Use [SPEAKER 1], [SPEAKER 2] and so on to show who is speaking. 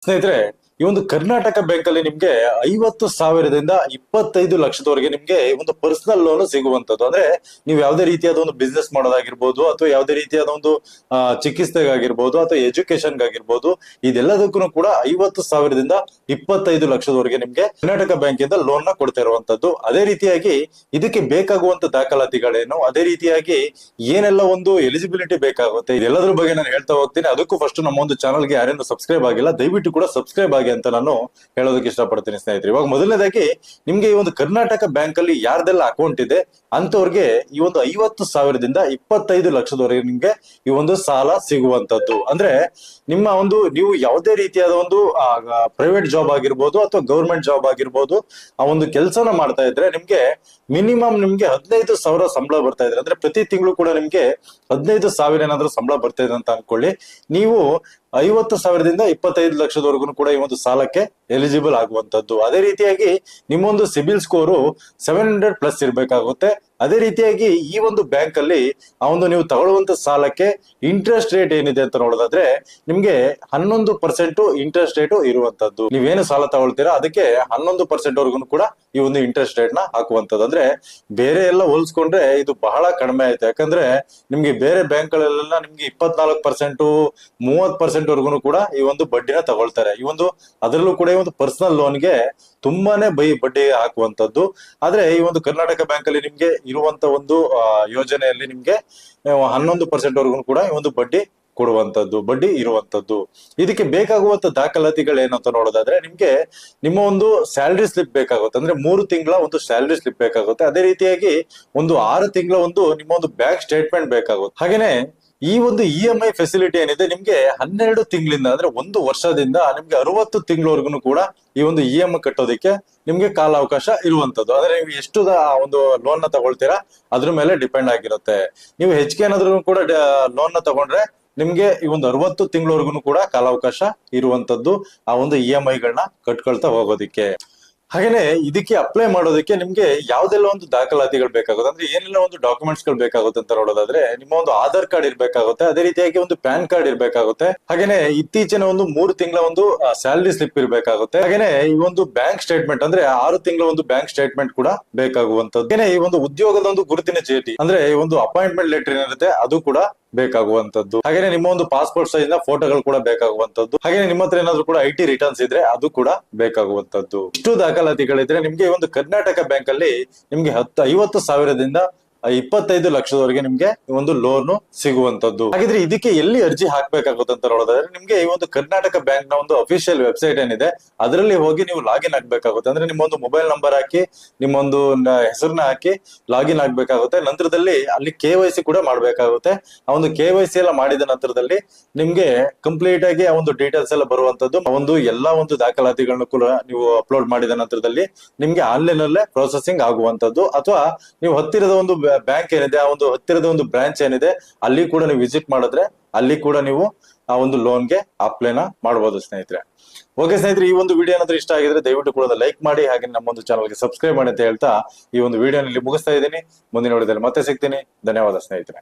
[SPEAKER 1] ಸ್ನೇಹಿತರೆ, ಈ ಒಂದು ಕರ್ನಾಟಕ ಬ್ಯಾಂಕ್ ಅಲ್ಲಿ ನಿಮ್ಗೆ 50,000ದಿಂದ 25 ಲಕ್ಷದವರೆಗೆ ನಿಮ್ಗೆ ಒಂದು ಪರ್ಸನಲ್ ಲೋನ್ ಸಿಗುವಂತದ್ದು. ಅಂದ್ರೆ ನೀವು ಯಾವುದೇ ರೀತಿಯಾದ ಒಂದು ಬಿಸ್ನೆಸ್ ಮಾಡೋದಾಗಿರ್ಬೋದು, ಅಥವಾ ಯಾವುದೇ ರೀತಿಯಾದ ಒಂದು ಚಿಕಿತ್ಸೆಗಾಗಿರ್ಬೋದು, ಅಥವಾ ಎಜುಕೇಶನ್ಗಾಗಿರ್ಬೋದು, ಇದೆಲ್ಲದಕ್ಕೂ ಕೂಡ 50,000ದಿಂದ 25 ಲಕ್ಷದವರೆಗೆ ನಿಮ್ಗೆ ಕರ್ನಾಟಕ ಬ್ಯಾಂಕ್ ಇಂದ ಲೋನ್ ನ ಕೊಡ್ತಾ ಇರುವಂತದ್ದು. ಅದೇ ರೀತಿಯಾಗಿ ಇದಕ್ಕೆ ಬೇಕಾಗುವಂತ ದಾಖಲಾತಿಗಳೇನು, ಅದೇ ರೀತಿಯಾಗಿ ಏನೆಲ್ಲ ಒಂದು ಎಲಿಜಿಬಿಲಿಟಿ ಬೇಕಾಗುತ್ತೆ, ಇದೆಲ್ಲದ್ರ ಬಗ್ಗೆ ನಾನು ಹೇಳ್ತಾ ಹೋಗ್ತೀನಿ. ಅದಕ್ಕೂ ಫಸ್ಟ್ ನಮ್ಮ ಒಂದು ಚಾನಲ್ಗೆ ಯಾರೇನು ಸಬ್ಸ್ಕ್ರೈಬ್ ಆಗಿಲ್ಲ, ದಯವಿಟ್ಟು ಕೂಡ ಸಬ್ಸ್ಕ್ರೈಬ್ ಆಗಿ ಅಂತ ನಾನು ಹೇಳೋದಕ್ಕೆ ಇಷ್ಟಪಡ್ತೀನಿ ಸ್ನೇಹಿತರೆ. ಇವಾಗ ಮೊದಲನೇದಾಗಿ ನಿಮ್ಗೆ ಈ ಒಂದು ಕರ್ನಾಟಕ ಬ್ಯಾಂಕ್ ಅಲ್ಲಿ ಯಾರ್ದೆಲ್ಲ ಅಕೌಂಟ್ ಇದೆ ಅಂತವ್ರಿಗೆ ಈ ಒಂದು 50,000ದಿಂದ 25 ಲಕ್ಷದವರೆಗೆ ನಿಮ್ಗೆ ಈ ಒಂದು ಸಾಲ ಸಿಗುವಂತದ್ದು. ಅಂದ್ರೆ ನಿಮ್ಮ ಒಂದು ನೀವು ಯಾವುದೇ ರೀತಿಯಾದ ಒಂದು ಪ್ರೈವೇಟ್ ಜಾಬ್ ಆಗಿರ್ಬೋದು ಅಥವಾ ಗೌರ್ಮೆಂಟ್ ಜಾಬ್ ಆಗಿರ್ಬೋದು, ಆ ಒಂದು ಕೆಲಸನ ಮಾಡ್ತಾ ಇದ್ರೆ ನಿಮ್ಗೆ ಮಿನಿಮಮ್ ನಿಮ್ಗೆ 15,000 ಸಂಬಳ ಬರ್ತಾ ಇದ್ರೆ, ಅಂದ್ರೆ ಪ್ರತಿ ತಿಂಗಳು ಕೂಡ ನಿಮ್ಗೆ 15,000 ಏನಾದ್ರೂ ಸಂಬಳ ಬರ್ತಾ ಇದೆ ಅಂತ ಅನ್ಕೊಳ್ಳಿ. ನೀವು 50,000ದಿಂದ 25 ಲಕ್ಷದವರೆಗೂ ಕೂಡ ಈ ಒಂದು ಸಾಲಕ್ಕೆ ಎಲಿಜಿಬಲ್ ಆಗುವಂತದ್ದು. ಅದೇ ರೀತಿಯಾಗಿ ನಿಮ್ಮೊಂದು ಸಿಬಿಲ್ ಸ್ಕೋರು 700+ ಇರ್ಬೇಕಾಗುತ್ತೆ. ಅದೇ ರೀತಿಯಾಗಿ ಈ ಒಂದು ಬ್ಯಾಂಕ್ ಅಲ್ಲಿ ಆ ಒಂದು ನೀವು ತಗೊಳ್ಳುವಂತ ಸಾಲಕ್ಕೆ ಇಂಟ್ರೆಸ್ಟ್ ರೇಟ್ ಏನಿದೆ ಅಂತ ನೋಡೋದಾದ್ರೆ ನಿಮ್ಗೆ 11% ಇಂಟ್ರೆಸ್ಟ್ ರೇಟ್ ಇರುವಂತದ್ದು. ನೀವೇನು ಸಾಲ ತಗೊಳ್ತೀರಾ ಅದಕ್ಕೆ 11% ವರ್ಗು ಕೂಡ ಈ ಒಂದು ಇಂಟ್ರೆಸ್ಟ್ ರೇಟ್ ನ ಹಾಕುವಂತದ್ದು. ಅಂದ್ರೆ ಬೇರೆ ಎಲ್ಲ ಹೋಲಿಸ್ಕೊಂಡ್ರೆ ಇದು ಬಹಳ ಕಡಿಮೆ ಆಯ್ತು. ಯಾಕಂದ್ರೆ ನಿಮ್ಗೆ ಬೇರೆ ಬ್ಯಾಂಕ್ ಗಳಲ್ಲೆಲ್ಲ ನಿಮ್ಗೆ 24%, 30% ವರ್ಗು ಕೂಡ ಈ ಒಂದು ಬಡ್ಡಿನ ತಗೊಳ್ತಾರೆ. ಈ ಒಂದು ಅದರಲ್ಲೂ ಕೂಡ ಈ ಒಂದು ಪರ್ಸನಲ್ ಲೋನ್ಗೆ ತುಂಬಾನೇ ಬಡ್ಡಿ ಹಾಕುವಂತದ್ದು. ಆದ್ರೆ ಈ ಒಂದು ಕರ್ನಾಟಕ ಬ್ಯಾಂಕ್ ಅಲ್ಲಿ ನಿಮ್ಗೆ ಇರುವಂತ ಒಂದು ಯೋಜನೆಯಲ್ಲಿ ನಿಮ್ಗೆ 11% ವರ್ಗು ಕೂಡ ಈ ಒಂದು ಬಡ್ಡಿ ಕೊಡುವಂತದ್ದು, ಬಡ್ಡಿ ಇರುವಂತದ್ದು. ಇದಕ್ಕೆ ಬೇಕಾಗುವಂತ ದಾಖಲಾತಿಗಳು ಏನಂತ ನೋಡೋದಾದ್ರೆ ನಿಮ್ಗೆ ನಿಮ್ಮ ಒಂದು ಸ್ಯಾಲರಿ ಸ್ಲಿಪ್ ಬೇಕಾಗುತ್ತೆ. ಅಂದ್ರೆ 3 ತಿಂಗಳ ಒಂದು ಸ್ಯಾಲರಿ ಸ್ಲಿಪ್ ಬೇಕಾಗುತ್ತೆ. ಅದೇ ರೀತಿಯಾಗಿ ಒಂದು 6 ತಿಂಗಳ ಒಂದು ನಿಮ್ಮ ಒಂದು ಬ್ಯಾಂಕ್ ಸ್ಟೇಟ್ಮೆಂಟ್ ಬೇಕಾಗುತ್ತೆ. ಹಾಗೇನೆ ಈ ಒಂದು EMI ಫೆಸಿಲಿಟಿ ಏನಿದೆ ನಿಮ್ಗೆ 12 ತಿಂಗಳಿಂದ ಅಂದ್ರೆ 1 ವರ್ಷದಿಂದ ನಿಮ್ಗೆ 60 ತಿಂಗಳವರೆಗೂ ಕೂಡ ಈ ಒಂದು EMI ಕಟ್ಟೋದಕ್ಕೆ ನಿಮ್ಗೆ ಕಾಲಾವಕಾಶ ಇರುವಂತದ್ದು. ಅಂದ್ರೆ ನೀವು ಎಷ್ಟು ಒಂದು ಲೋನ್ ನ ತಗೊಳ್ತೀರಾ ಅದ್ರ ಮೇಲೆ ಡಿಪೆಂಡ್ ಆಗಿರುತ್ತೆ. ನೀವು ಹೆಚ್ಚಿಗೆ ಏನಾದ್ರೂ ಕೂಡ ಲೋನ್ ನ ತಗೊಂಡ್ರೆ ನಿಮ್ಗೆ ಈ ಒಂದು 60 ತಿಂಗಳವರೆಗೂ ಕೂಡ ಕಾಲಾವಕಾಶ ಇರುವಂತದ್ದು ಆ ಒಂದು EMI ಗಳನ್ನ ಕಟ್ಕೊಳ್ತಾ ಹೋಗೋದಿಕ್ಕೆ. ಹಾಗೇನೆ ಇದಕ್ಕೆ ಅಪ್ಲೈ ಮಾಡೋದಕ್ಕೆ ನಿಮ್ಗೆ ಯಾವ್ದೆಲ್ಲ ಒಂದು ದಾಖಲಾತಿಗಳು ಬೇಕಾಗುತ್ತೆ, ಅಂದ್ರೆ ಏನೆಲ್ಲ ಒಂದು ಡಾಕ್ಯುಮೆಂಟ್ಸ್ ಗಳು ಬೇಕಾಗುತ್ತೆ ಅಂತ ನೋಡೋದಾದ್ರೆ ನಿಮ್ಮ ಒಂದು ಆಧಾರ್ ಕಾರ್ಡ್ ಇರ್ಬೇಕಾಗುತ್ತೆ. ಅದೇ ರೀತಿಯಾಗಿ ಒಂದು ಪ್ಯಾನ್ ಕಾರ್ಡ್ ಇರ್ಬೇಕಾಗುತ್ತೆ. ಹಾಗೇನೆ ಇತ್ತೀಚಿನ ಒಂದು 3 ತಿಂಗಳ ಒಂದು ಸ್ಯಾಲರಿ ಸ್ಲಿಪ್ ಇರ್ಬೇಕಾಗುತ್ತೆ. ಹಾಗೇನೆ ಈ ಒಂದು ಬ್ಯಾಂಕ್ ಸ್ಟೇಟ್ಮೆಂಟ್ ಅಂದ್ರೆ 6 ತಿಂಗಳ ಒಂದು ಬ್ಯಾಂಕ್ ಸ್ಟೇಟ್ಮೆಂಟ್ ಕೂಡ ಬೇಕಾಗುವಂತದ್ದು. ಹಾಗೇನೆ ಈ ಒಂದು ಉದ್ಯೋಗದ ಒಂದು ಗುರುತಿನ ಚೀಟಿ ಅಂದ್ರೆ ಈ ಒಂದು ಅಪಾಯಿಂಟ್ಮೆಂಟ್ ಲೆಟರ್ ಏನಿರುತ್ತೆ ಅದು ಕೂಡ ಬೇಕಾಗುವಂತದ್ದು. ಹಾಗೇನೆ ನಿಮ್ಮ ಒಂದು ಪಾಸ್ಪೋರ್ಟ್ ಸೈಜ್ ನ ಫೋಟೋಗಳು ಕೂಡ ಬೇಕಾಗುವಂತದ್ದು. ಹಾಗೇನೆ ನಿಮ್ಮ ಹತ್ರ ಏನಾದ್ರು ಕೂಡ IT ರಿಟರ್ನ್ಸ್ ಇದ್ರೆ ಅದು ಕೂಡ ಬೇಕಾಗುವಂತದ್ದು. ಇಷ್ಟು ದಾಖಲಾತಿಗಳಿದ್ರೆ ನಿಮ್ಗೆ ಒಂದು ಕರ್ನಾಟಕ ಬ್ಯಾಂಕ್ ಅಲ್ಲಿ ನಿಮ್ಗೆ 50,000ದಿಂದ 25 ಲಕ್ಷದವರೆಗೆ ನಿಮ್ಗೆ ಒಂದು ಲೋನ್ ಸಿಗುವಂತದ್ದು. ಹಾಗಿದ್ರೆ ಇದಕ್ಕೆ ಎಲ್ಲಿ ಅರ್ಜಿ ಹಾಕ್ಬೇಕಾಗುತ್ತೆ ಅಂತ ನೋಡೋದಾದ್ರೆ ನಿಮ್ಗೆ ಈ ಒಂದು ಕರ್ನಾಟಕ ಬ್ಯಾಂಕ್ ನ ಒಂದು ಅಫಿಷಿಯಲ್ ವೆಬ್ಸೈಟ್ ಏನಿದೆ ಅದರಲ್ಲಿ ಹೋಗಿ ನೀವು ಲಾಗಿನ್ ಆಗ್ಬೇಕಾಗುತ್ತೆ. ಅಂದ್ರೆ ನಿಮ್ಮ ಒಂದು ಮೊಬೈಲ್ ನಂಬರ್ ಹಾಕಿ ನಿಮ್ಮೊಂದು ಹೆಸರನ್ನ ಹಾಕಿ ಲಾಗಿನ್ ಆಗ್ಬೇಕಾಗುತ್ತೆ. ನಂತರದಲ್ಲಿ ಅಲ್ಲಿ KYC ಕೂಡ ಮಾಡ್ಬೇಕಾಗುತ್ತೆ. ಆ ಒಂದು KYC ಎಲ್ಲ ಮಾಡಿದ ನಂತರದಲ್ಲಿ ನಿಮ್ಗೆ ಕಂಪ್ಲೀಟ್ ಆಗಿ ಆ ಒಂದು ಡೀಟೇಲ್ಸ್ ಎಲ್ಲ ಬರುವಂತದ್ದು. ಒಂದು ಎಲ್ಲಾ ಒಂದು ದಾಖಲಾತಿಗಳನ್ನು ಕೂಡ ನೀವು ಅಪ್ಲೋಡ್ ಮಾಡಿದ ನಂತರದಲ್ಲಿ ನಿಮ್ಗೆ ಆನ್ಲೈನ್ ಅಲ್ಲೇ ಪ್ರೊಸೆಸಿಂಗ್ ಆಗುವಂತದ್ದು. ಅಥವಾ ನೀವು ಹತ್ತಿರದ ಒಂದು ಬ್ಯಾಂಕ್ ಏನಿದೆ ಆ ಒಂದು ಹತ್ತಿರದ ಒಂದು ಬ್ರಾಂಚ್ ಏನಿದೆ ಅಲ್ಲಿ ಕೂಡ ನೀವು ವಿಸಿಟ್ ಮಾಡಿದ್ರೆ ಅಲ್ಲಿ ಕೂಡ ನೀವು ಆ ಒಂದು ಲೋನ್ಗೆ ಅಪ್ಲೈನ ಮಾಡಬಹುದು ಸ್ನೇಹಿತರೆ. ಓಕೆ ಸ್ನೇಹಿತರೆ, ಈ ಒಂದು ವಿಡಿಯೋ ಏನಾದ್ರೂ ಇಷ್ಟ ಆಗಿದ್ರೆ ದಯವಿಟ್ಟು ಕೂಡ ಲೈಕ್ ಮಾಡಿ, ಹಾಗೆ ನಮ್ಮ ಒಂದು ಚಾನಲ್ಗೆ ಸಬ್ಸ್ಕ್ರೈಬ್ ಮಾಡಿ ಅಂತ ಹೇಳ್ತಾ ಈ ಒಂದು ವಿಡಿಯೋನಲ್ಲಿ ಮುಗಿಸ್ತಾ ಇದ್ದೀನಿ. ಮುಂದಿನ ವಿಡಿಯೋದಲ್ಲಿ ಮತ್ತೆ ಸಿಗ್ತೀನಿ. ಧನ್ಯವಾದ ಸ್ನೇಹಿತರೆ.